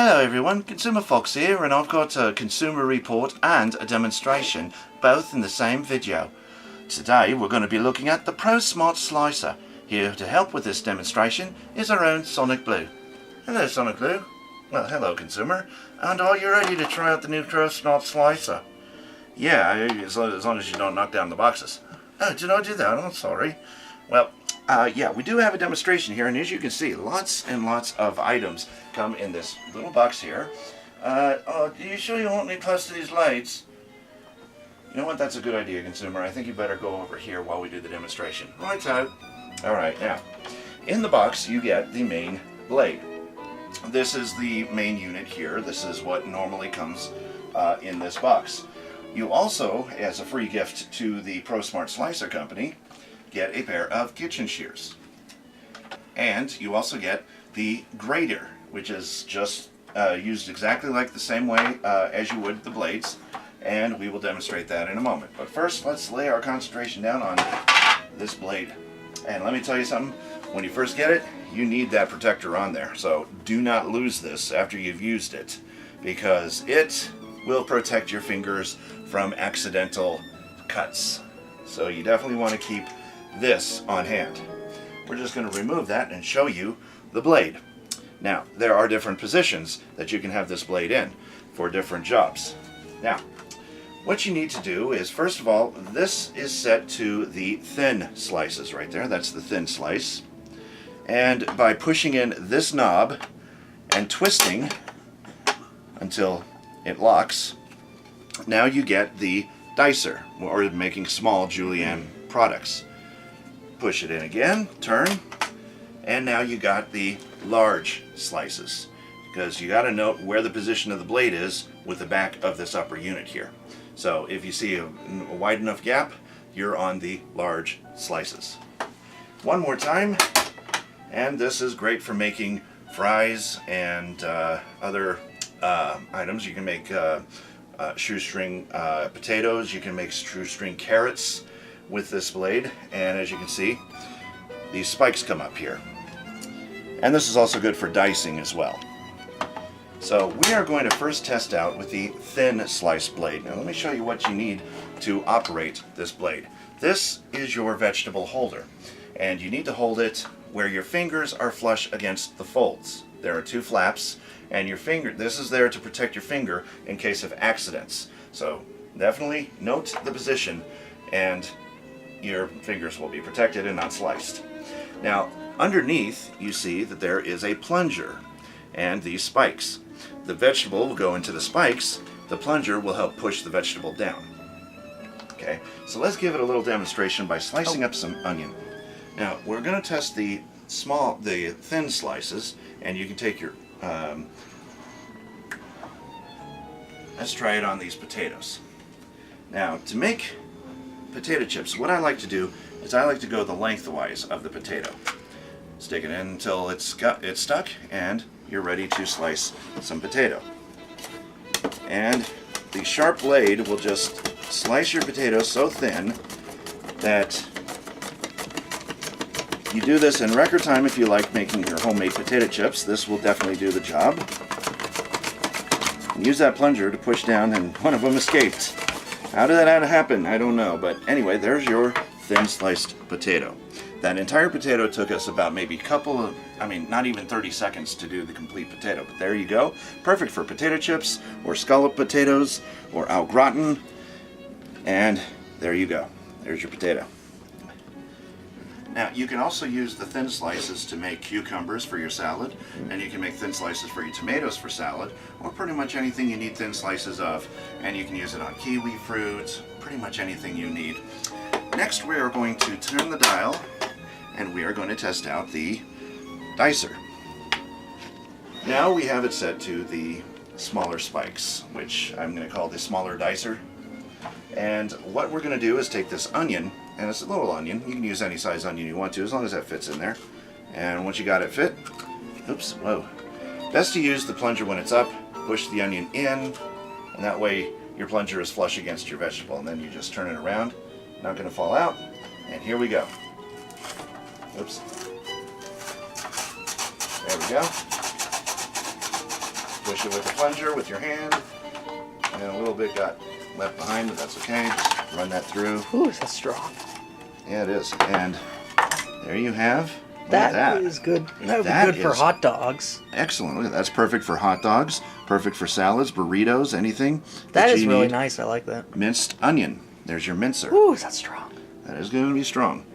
Hello everyone, Consumer Fox here, and I've got a consumer report and a demonstration, both in the same video. Today we're going to be looking at the Pro Smart Slicer. Here to help with this demonstration is our own Sonic Blue. Hello Sonic Blue. Well, hello consumer. And are you ready to try out the new Pro Smart Slicer? Yeah, as long as you don't knock down the boxes. Oh, did I do that? Oh, sorry. Well, yeah, we do have a demonstration here, and as you can see, lots and lots of items come in this little box here. Oh, are you sure you want me close to these lights? You know what, that's a good idea, consumer. I think you better go over here while we do the demonstration. Right out. Alright, now, in the box you get the main blade. This is the main unit here. This is what normally comes in this box. You also, as a free gift to the Pro Smart Slicer company, get a pair of kitchen shears. And you also get the grater, which is just used exactly like the same way as you would the blades, and we will demonstrate that in a moment. But first, let's lay our concentration down on this blade. And let me tell you something, when you first get it, you need that protector on there. So do not lose this after you've used it, because it will protect your fingers from accidental cuts. So you definitely want to keep this on hand. We're just going to remove that and show you the blade. Now, there are different positions that you can have this blade in for different jobs. Now, what you need to do is, first of all, this is set to the thin slices right there. That's the thin slice. And by pushing in this knob and twisting until it locks, now you get the dicer, or making small julienne products. Push it in again, turn, and now you got the large slices, because you got to note where the position of the blade is with the back of this upper unit here. So if you see a wide enough gap, you're on the large slices. One more time, and this is great for making fries and other items. You can make shoestring potatoes, you can make shoestring carrots with this blade, and as you can see, these spikes come up here. And this is also good for dicing as well. So we are going to first test out with the thin slice blade. Now let me show you what you need to operate this blade. This is your vegetable holder, and you need to hold it where your fingers are flush against the folds. There are two flaps, and your finger, this is there to protect your finger in case of accidents. So definitely note the position, and your fingers will be protected and not sliced. Now, underneath you see that there is a plunger and these spikes. The vegetable will go into the spikes. The plunger will help push the vegetable down. Okay, so let's give it a little demonstration by slicing up some onion. Now, we're going to test the thin slices, and you can take your let's try it on these potatoes. Now, to make potato chips, what I like to do is I like to go the lengthwise of the potato. Stick it in until it's stuck, and you're ready to slice some potato. And the sharp blade will just slice your potato so thin that you do this in record time. If you like making your homemade potato chips, this will definitely do the job. And use that plunger to push down, and one of them escaped. How did that happen? I don't know, but anyway, there's your thin sliced potato. That entire potato took us about maybe not even 30 seconds to do the complete potato, but there you go. Perfect for potato chips, or scallop potatoes, or au gratin, and there you go. There's your potato. Now, you can also use the thin slices to make cucumbers for your salad, and you can make thin slices for your tomatoes for salad, or pretty much anything you need thin slices of, and you can use it on kiwi fruits, pretty much anything you need. Next, we are going to turn the dial, and we are going to test out the dicer. Now we have it set to the smaller spikes, which I'm going to call the smaller dicer. And what we're going to do is take this onion, and it's a little onion. You can use any size onion you want to, as long as that fits in there. And once you got it fit, oops, whoa. Best to use the plunger when it's up, push the onion in, and that way your plunger is flush against your vegetable, and then you just turn it around. Not going to fall out, and here we go. Oops. There we go. push it with the plunger with your hand. And a little bit got left behind, but that's okay. Just run that through. Ooh, that's strong. Yeah, it is. And there you have. That is good. That would be good for hot dogs. Excellent. Look at that. That's perfect for hot dogs. Perfect for salads, burritos, anything. That is really nice. I like that. Minced onion. There's your mincer. Ooh, is that strong? That is going to be strong.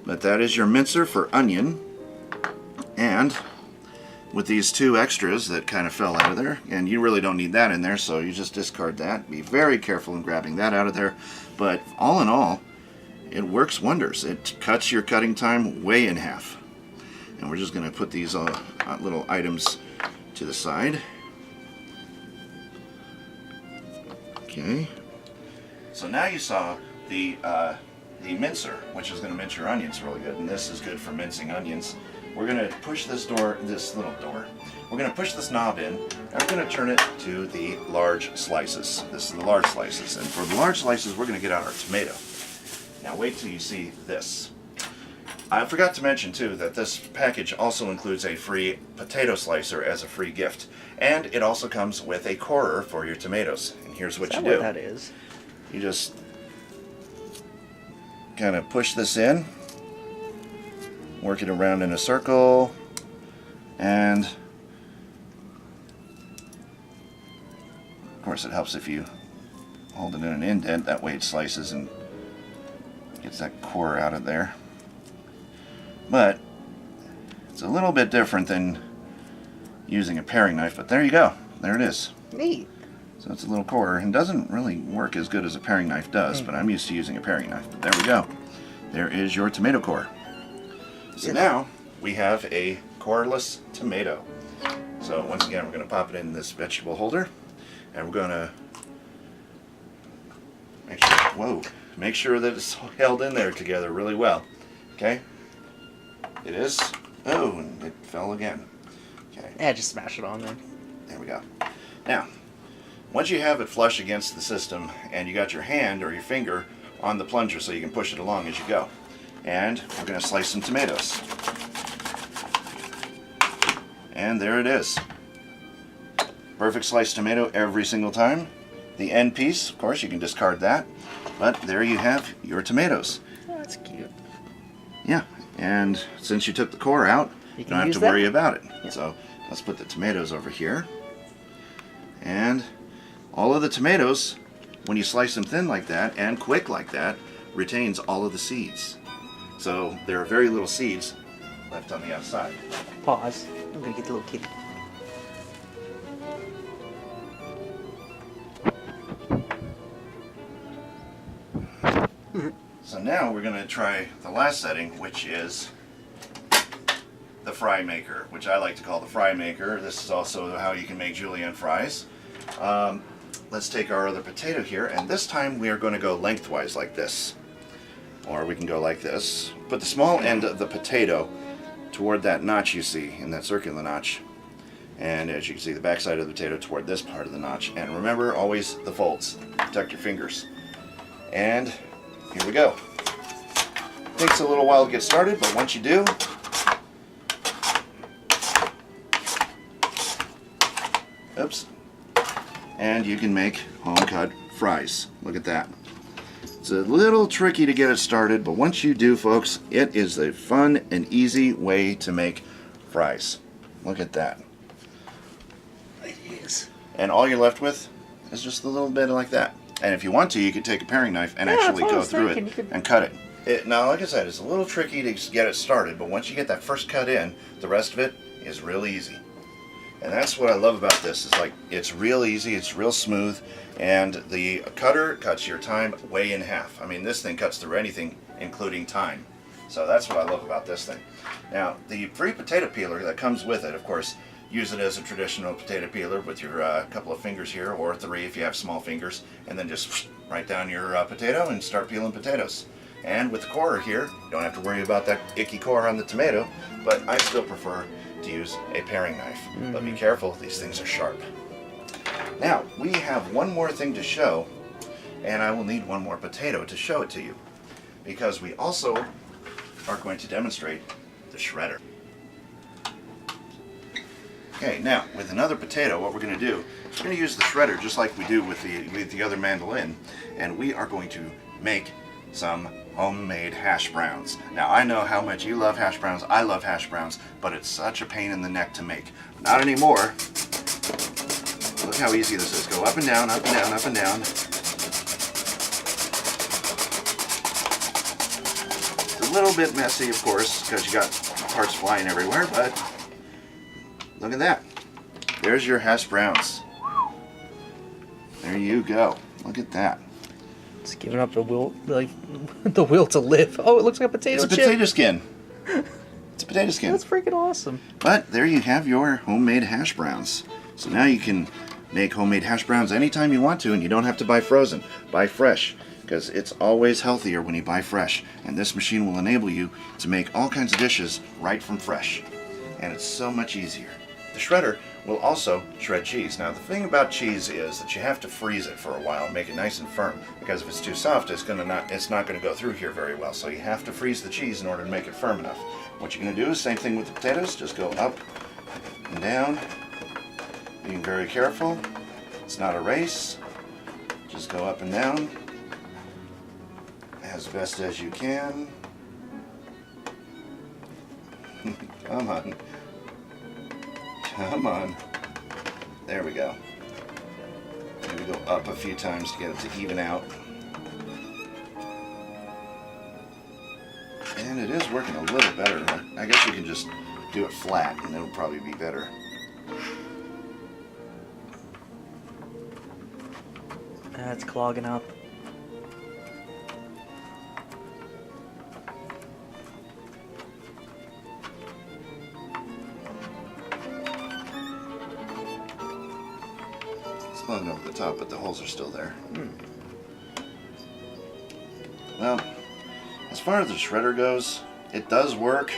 But that is your mincer for onion. And with these two extras that kind of fell out of there, and you really don't need that in there, so you just discard that. Be very careful in grabbing that out of there. But all in all, it works wonders. It cuts your cutting time way in half. And we're just going to put these little items to the side. Okay. So now you saw the mincer, which is going to mince your onions really good, and this is good for mincing onions. We're going to push this little door. We're going to push this knob in, and we're going to turn it to the large slices. This is the large slices, and for the large slices, we're going to get out our tomato. Now wait till you see this. I forgot to mention too that this package also includes a free potato slicer as a free gift, and it also comes with a corer for your tomatoes. And here's what you do. Is that what that is? You just kind of push this in, work it around in a circle, and of course it helps if you hold it in an indent. That way it slices and gets that core out of there. But it's a little bit different than using a paring knife, but there you go. There it is. Neat. So it's a little core, and doesn't really work as good as a paring knife does, but I'm used to using a paring knife. But there we go. There is your tomato core. So now we have a coreless tomato. So once again, we're going to pop it in this vegetable holder, and we're going to make sure that it's held in there together really well. Okay? It is. Oh, and it fell again. Okay. Yeah, just smash it on there. There we go. Now, once you have it flush against the system and you got your hand or your finger on the plunger so you can push it along as you go. And we're going to slice some tomatoes. And there it is. Perfect sliced tomato every single time. The end piece, of course, you can discard that. But there you have your tomatoes. Oh, that's cute. Yeah, and since you took the core out, you don't have to worry about it. Yeah. So let's put the tomatoes over here. And all of the tomatoes, when you slice them thin like that and quick like that, retains all of the seeds. So there are very little seeds left on the outside. Pause. I'm going to get the little kitty. So now we're going to try the last setting, which is the fry maker, which I like to call the fry maker. This is also how you can make julienne fries. Let's take our other potato here, and this time we are going to go lengthwise like this. Or we can go like this. Put the small end of the potato toward that notch you see, in that circular notch. And as you can see, the back side of the potato toward this part of the notch. And remember, always the folds. Protect your fingers. And here we go. Takes a little while to get started, but once you do, oops, and you can make home-cut fries. Look at that. It's a little tricky to get it started, but once you do, folks, it is a fun and easy way to make fries. Look at that. It is. And all you're left with is just a little bit like that. And if you want to, you could take a paring knife and actually go through it and cut it. Now, like I said, it's a little tricky to get it started, but once you get that first cut in, the rest of it is real easy. And that's what I love about this. It's like, it's real easy, it's real smooth, and the cutter cuts your time way in half. I mean, this thing cuts through anything, including time. So that's what I love about this thing. Now, the free potato peeler that comes with it, of course, use it as a traditional potato peeler with your couple of fingers here, or 3 if you have small fingers, and then just right down your potato and start peeling potatoes. And with the corer here, you don't have to worry about that icky core on the tomato, but I still prefer to use a paring knife. But be careful, these things are sharp. Now, we have one more thing to show, and I will need one more potato to show it to you, because we also are going to demonstrate the shredder. Okay, now with another potato, what we're going to do, we're going to use the shredder just like we do with the other mandolin, and we are going to make some homemade hash browns. Now I know how much you love hash browns, I love hash browns, but it's such a pain in the neck to make. Not anymore. Look how easy this is. Go up and down, up and down, up and down. It's a little bit messy, of course, because you got parts flying everywhere, but look at that. There's your hash browns. There you go. Look at that. It's giving up the will, like the will to live. Oh, it looks like a potato chip. It's a potato skin. It's a potato skin. That's freaking awesome. But there you have your homemade hash browns. So now you can make homemade hash browns anytime you want to, and you don't have to buy frozen. Buy fresh, because it's always healthier when you buy fresh. And this machine will enable you to make all kinds of dishes right from fresh. And it's so much easier. The shredder will also shred cheese. Now the thing about cheese is that you have to freeze it for a while and make it nice and firm, because if it's too soft it's not going to go through here very well. So you have to freeze the cheese in order to make it firm enough. What you're going to do is same thing with the potatoes, just go up and down, being very careful. It's not a race. Just go up and down as best as you can. Come on. Come on. There we go. Maybe go up a few times to get it to even out. And it is working a little better. I guess you can just do it flat and it'll probably be better. It's clogging up. Clogging over the top, but the holes are still there. Well, as far as the shredder goes, it does work,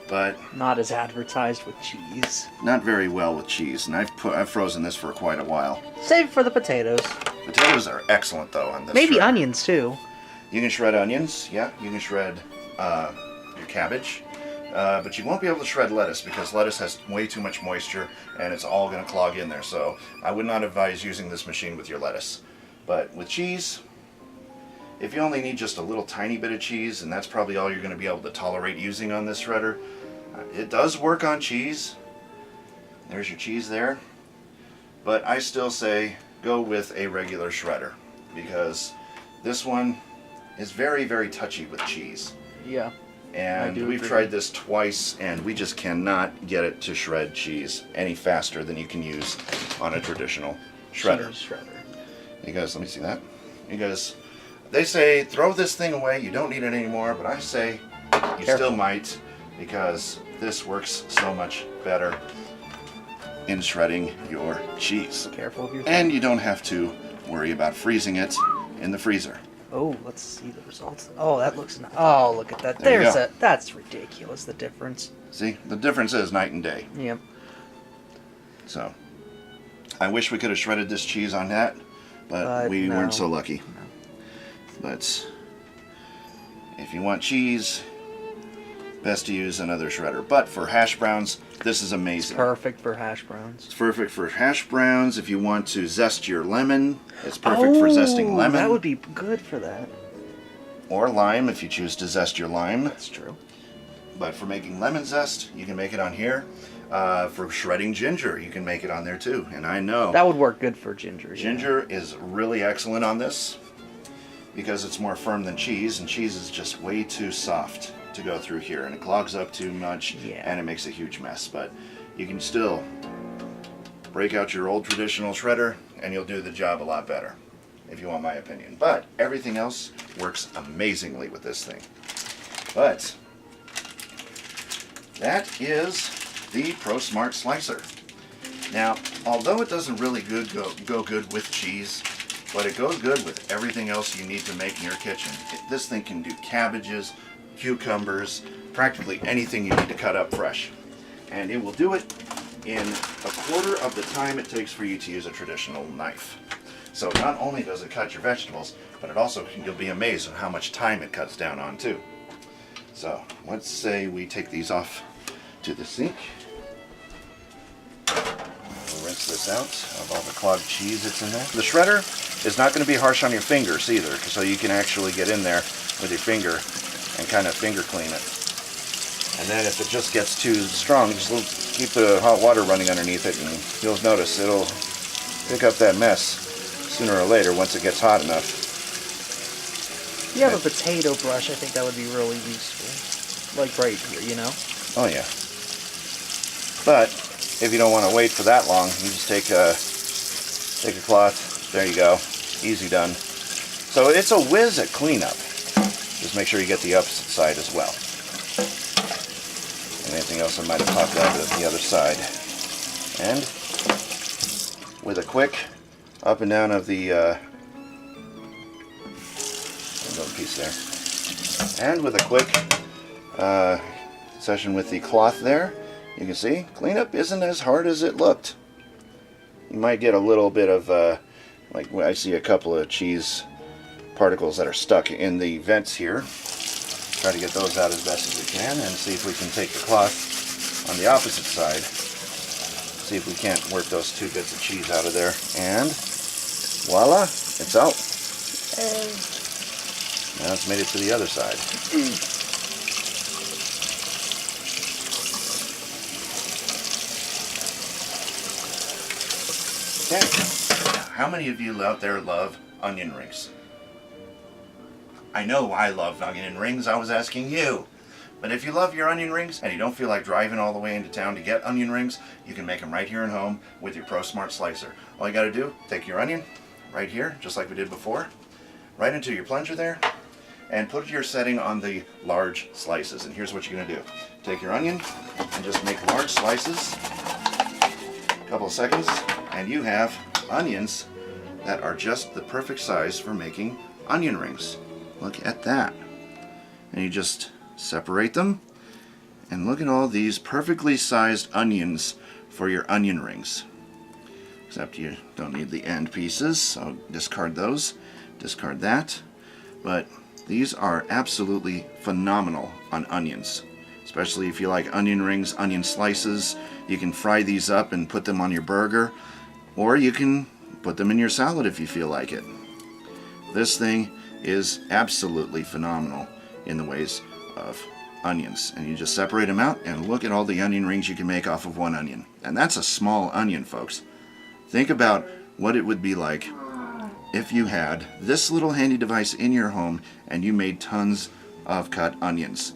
but not as advertised with cheese. Not very well with cheese, and I've frozen this for quite a while. Save it for the potatoes. Potatoes are excellent though on this. Maybe shredder. Onions too. You can shred onions, yeah. You can shred your cabbage. But you won't be able to shred lettuce because lettuce has way too much moisture and it's all going to clog in there. So I would not advise using this machine with your lettuce. But with cheese, if you only need just a little tiny bit of cheese, and that's probably all you're going to be able to tolerate using on this shredder, it does work on cheese. There's your cheese there. But I still say go with a regular shredder because this one is very, very touchy with cheese. Yeah. And we've tried this twice, and we just cannot get it to shred cheese any faster than you can use on a traditional shredder. You guys, let me see that. You guys, they say throw this thing away, you don't need it anymore, but I say you still might, because this works so much better in shredding your cheese. Careful of your and you don't have to worry about freezing it in the freezer. Oh, let's see the results. Oh, that looks nice. Oh, look at that. That's ridiculous, the difference. See, the difference is night and day. Yep. So, I wish we could have shredded this cheese on that, but we weren't so lucky. No. But if you want cheese, best to use another shredder. But for hash browns, this is amazing. It's perfect for hash browns. It's perfect for hash browns. If you want to zest your lemon, it's perfect for zesting lemon. That would be good for that. Or lime if you choose to zest your lime. That's true. But for making lemon zest, you can make it on here. For shredding ginger, you can make it on there too. And I know that would work good for ginger. Ginger is really excellent on this because it's more firm than cheese, and cheese is just way too soft to go through here, and it clogs up too much, and it makes a huge mess. But you can still break out your old traditional shredder and you'll do the job a lot better, if you want my opinion. But everything else works amazingly with this thing. But that is the ProSmart Slicer. Now, although it doesn't really go good with cheese, but it goes good with everything else you need to make in your kitchen. This thing can do cabbages, cucumbers, practically anything you need to cut up fresh. And it will do it in a quarter of the time it takes for you to use a traditional knife. So not only does it cut your vegetables, but it also, you'll be amazed at how much time it cuts down on too. So let's say we take these off to the sink. this out of all the clogged cheese that's in there. The shredder is not going to be harsh on your fingers either, so you can actually get in there with your finger and kind of finger clean it. And then if it just gets too strong, just keep the hot water running underneath it, and you'll notice it'll pick up that mess sooner or later once it gets hot enough. If you have a potato brush, I think that would be really useful. Like right here, you know? Oh yeah. But if you don't want to wait for that long, you just take a cloth. There you go. Easy done. So it's a whiz at cleanup. Just make sure you get the opposite side as well. And anything else that might have popped out of the other side. And with a quick up and down of the another piece there. And with a quick session with the cloth there, you can see cleanup isn't as hard as it looked. You might get a little bit of like I see a couple of cheese particles that are stuck in the vents here. Try to get those out as best as we can, and see if we can take the cloth on the opposite side. See if we can't work those two bits of cheese out of there. And voila, it's out. Now it's made it to the other side. Okay. How many of you out there love onion rings? I know I love onion rings. I was asking you. But if you love your onion rings and you don't feel like driving all the way into town to get onion rings, you can make them right here at home with your ProSmart slicer. All you got to do, take your onion right here, just like we did before, right into your plunger there, and put your setting on the large slices. And here's what you're going to do. Take your onion and just make large slices, a couple of seconds, and you have onions that are just the perfect size for making onion rings. Look at that. And you just separate them, and look at all these perfectly sized onions for your onion rings. Except you don't need the end pieces, so discard those, discard that. But these are absolutely phenomenal on onions, especially if you like onion rings, onion slices. You can fry these up and put them on your burger, or you can put them in your salad if you feel like it. This thing is absolutely phenomenal in the ways of onions. And you just separate them out, and look at all the onion rings you can make off of one onion. And that's a small onion, folks. Think about what it would be like if you had this little handy device in your home and you made tons of cut onions.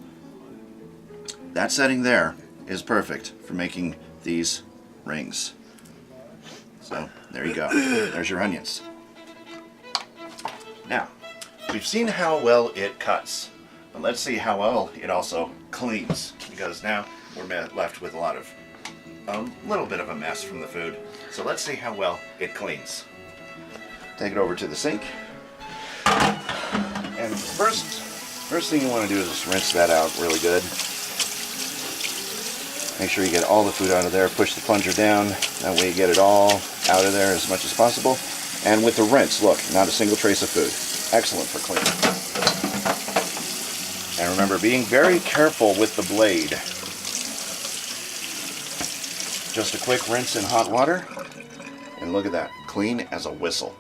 That setting there is perfect for making these rings. So there you go. There's your onions. Now, we've seen how well it cuts, but let's see how well it also cleans, because now we're left with a little bit of a mess from the food. So let's see how well it cleans. Take it over to the sink, and first thing you want to do is just rinse that out really good. Make sure you get all the food out of there. Push the plunger down, that way you get it all out of there as much as possible. And with the rinse, look, not a single trace of food. Excellent for cleaning. And remember, being very careful with the blade. Just a quick rinse in hot water, and look at that, clean as a whistle.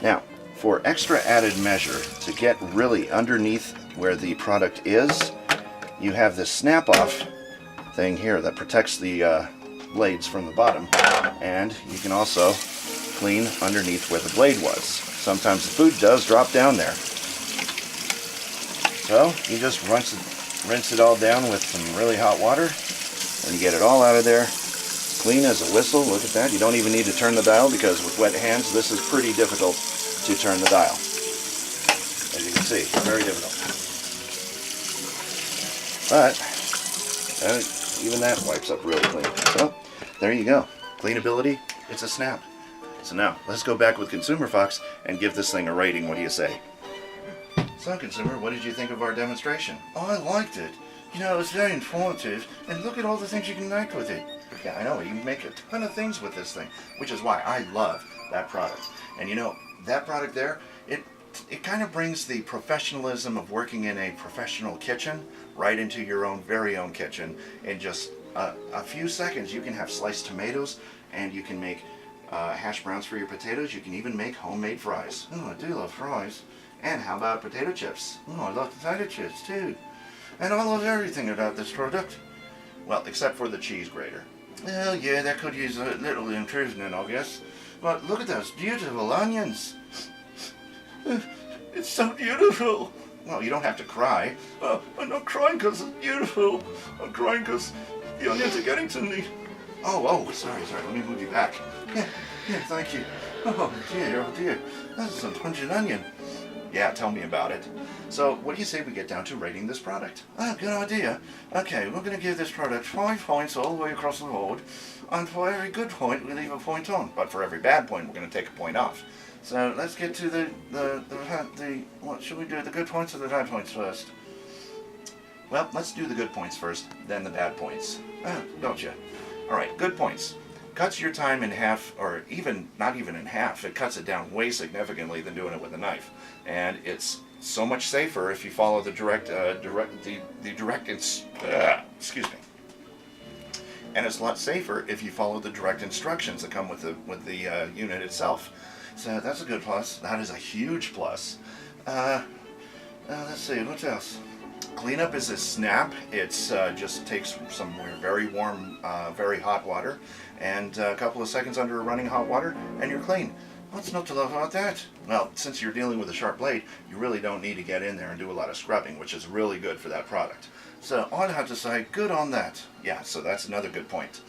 Now, for extra added measure, to get really underneath where the product is, you have this snap-off thing here that protects the blades from the bottom, and you can also clean underneath where the blade was. Sometimes the food does drop down there. So you just rinse it all down with some really hot water, and you get it all out of there, clean as a whistle. Look at that. You don't even need to turn the dial, because with wet hands this is pretty difficult to turn the dial. As you can see, very difficult. But even that wipes up really clean. So there you go. Cleanability, it's a snap. So now, let's go back with Consumer Fox and give this thing a rating. What do you say? So, Consumer, what did you think of our demonstration? Oh, I liked it. You know, it's very informative, and look at all the things you can make with it. Yeah, I know, you can make a ton of things with this thing, which is why I love that product. And you know, that product there, it kind of brings the professionalism of working in a professional kitchen right into your own very own kitchen in just a few seconds you can have sliced tomatoes, and you can make hash browns for your potatoes. You can even make homemade fries. Oh, I do love fries. And how about potato chips? Oh, I love potato chips too. And I love everything about this product. Well, except for the cheese grater. Well, yeah, that could use a little improvement, I guess. But look at those beautiful onions. It's so beautiful. Well, you don't have to cry. I'm not crying because it's beautiful. I'm crying because the onions are getting to me. Oh, sorry. Let me move you back. Yeah, thank you. Oh dear. That's a pungent onion. Yeah, tell me about it. So, what do you say we get down to rating this product? Ah, good idea. Okay, we're going to give this product 5 points all the way across the board. And for every good point, we leave a point on. But for every bad point, we're going to take a point off. So, let's get to what should we do? The good points or the bad points first? Well, let's do the good points first, then the bad points. Don't you? Alright, good points. Cuts your time in half, or not even in half. It cuts it down way significantly than doing it with a knife. And it's so much safer if you follow the excuse me. And it's a lot safer if you follow the direct instructions that come with the unit itself. So that's a good plus. That is a huge plus. Let's see, what else? Cleanup is a snap. It's just takes some very warm, very hot water, and a couple of seconds under running hot water, and you're clean. What's not to love about that? Well, since you're dealing with a sharp blade, you really don't need to get in there and do a lot of scrubbing, which is really good for that product. So I'd have to say, good on that. Yeah, so that's another good point.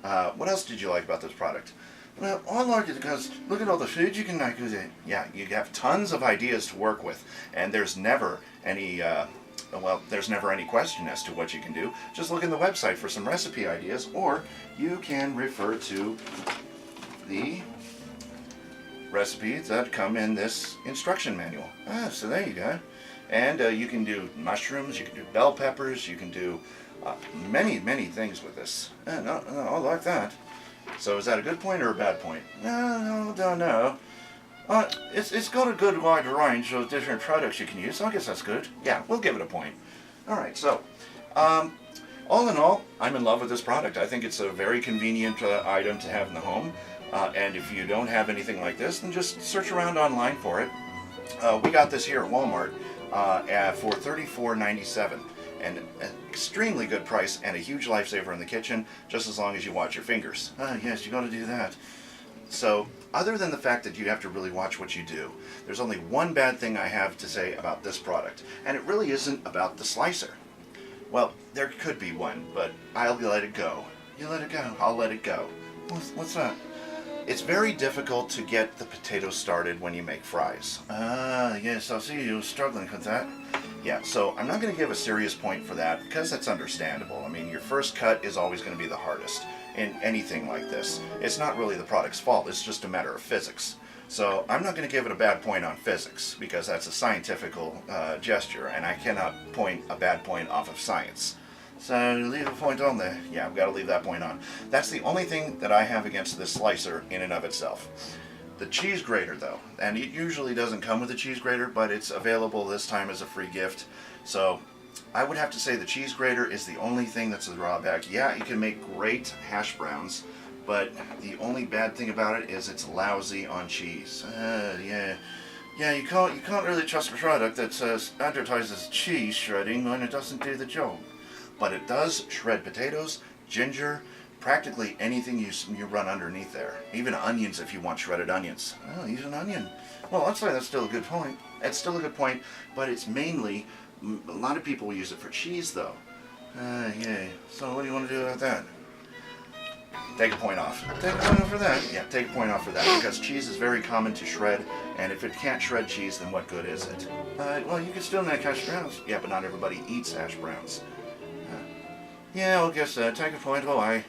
What else did you like about this product? Well, I like it because look at all the food you can make with it. Yeah, you have tons of ideas to work with, and there's never any question as to what you can do. Just look in the website for some recipe ideas, or you can refer to the recipes that come in this instruction manual. So there you go. And you can do mushrooms, you can do bell peppers, you can do many things with this. No, I like that. So is that a good point or a bad point? No, don't know. It's got a good wide range of different products you can use, so I guess that's good. Yeah, we'll give it a point. Alright, so, all in all, I'm in love with this product. I think it's a very convenient item to have in the home. And if you don't have anything like this, then just search around online for it. We got this here at Walmart for $34.97. And an extremely good price and a huge lifesaver in the kitchen, just as long as you watch your fingers. Yes, you got to do that. So, other than the fact that you have to really watch what you do, there's only one bad thing I have to say about this product, and it really isn't about the slicer. Well, there could be one, but I'll let it go. You let it go. I'll let it go. What's that? It's very difficult to get the potatoes started when you make fries. Yes, I see you struggling with that. Yeah, so I'm not going to give a serious point for that because that's understandable. I mean, your first cut is always going to be the hardest in anything like this. It's not really the product's fault, it's just a matter of physics. So I'm not going to give it a bad point on physics because that's a scientific gesture, and I cannot point a bad point off of science. So leave a point on there. Yeah, I've got to leave that point on. That's the only thing that I have against this slicer in and of itself. The cheese grater though, and it usually doesn't come with a cheese grater, but it's available this time as a free gift. So I would have to say the cheese grater is the only thing that's a drawback. Yeah, you can make great hash browns, but the only bad thing about it is it's lousy on cheese. Yeah, you can't really trust a product that advertises cheese shredding when it doesn't do the job. But it does shred potatoes, ginger, practically anything you run underneath there. Even onions if you want shredded onions. Oh, use an onion. Well, I'd say that's still a good point. It's still a good point, but it's mainly, a lot of people use it for cheese though. Yeah. So what do you want to do about that? Take a point off. Take a point off for that. Yeah, take a point off for that because cheese is very common to shred, and if it can't shred cheese, then what good is it? Well, you can still make hash browns. Yeah, but not everybody eats hash browns. Yeah, I guess take a point away.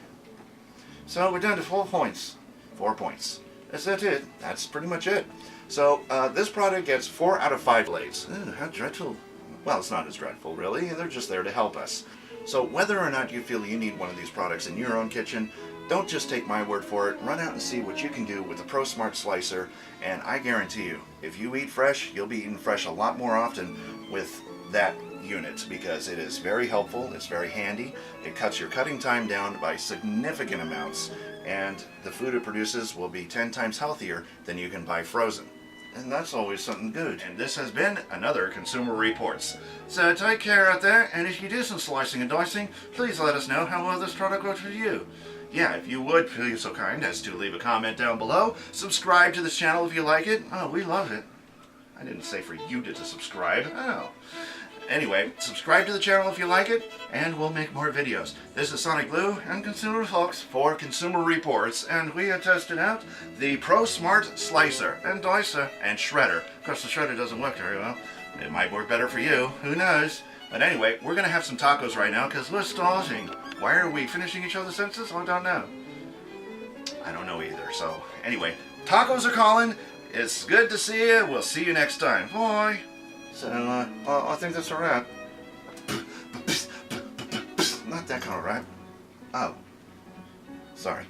So we're down to 4 points. 4 points. Is that it? That's pretty much it. So this product gets 4 out of 5 blades. How dreadful. Well, it's not as dreadful, really. They're just there to help us. So whether or not you feel you need one of these products in your own kitchen, don't just take my word for it. Run out and see what you can do with the ProSmart Slicer, and I guarantee you, if you eat fresh, you'll be eating fresh a lot more often with that unit because it is very helpful, it's very handy, it cuts your cutting time down by significant amounts, and the food it produces will be 10 times healthier than you can buy frozen. And that's always something good. And this has been another Consumer Reports. So take care out there, and if you do some slicing and dicing, please let us know how well this product works for you. Yeah, if you would, please so kind as to leave a comment down below. Subscribe to this channel if you like it. Oh, we love it. I didn't say for you to subscribe. Oh. Anyway, subscribe to the channel if you like it, and we'll make more videos. This is Sonic Blue and Consumer Fox for Consumer Reports, and we have tested out the Pro Smart Slicer and Dicer and Shredder. Of course, the Shredder doesn't work very well. It might work better for you. Who knows? But anyway, we're going to have some tacos right now because we're starving. Why are we finishing each other's sentences? I don't know. I don't know either. So anyway, tacos are calling. It's good to see you. We'll see you next time. Bye. So, I think that's a wrap. Not that kind of wrap. Oh. Sorry.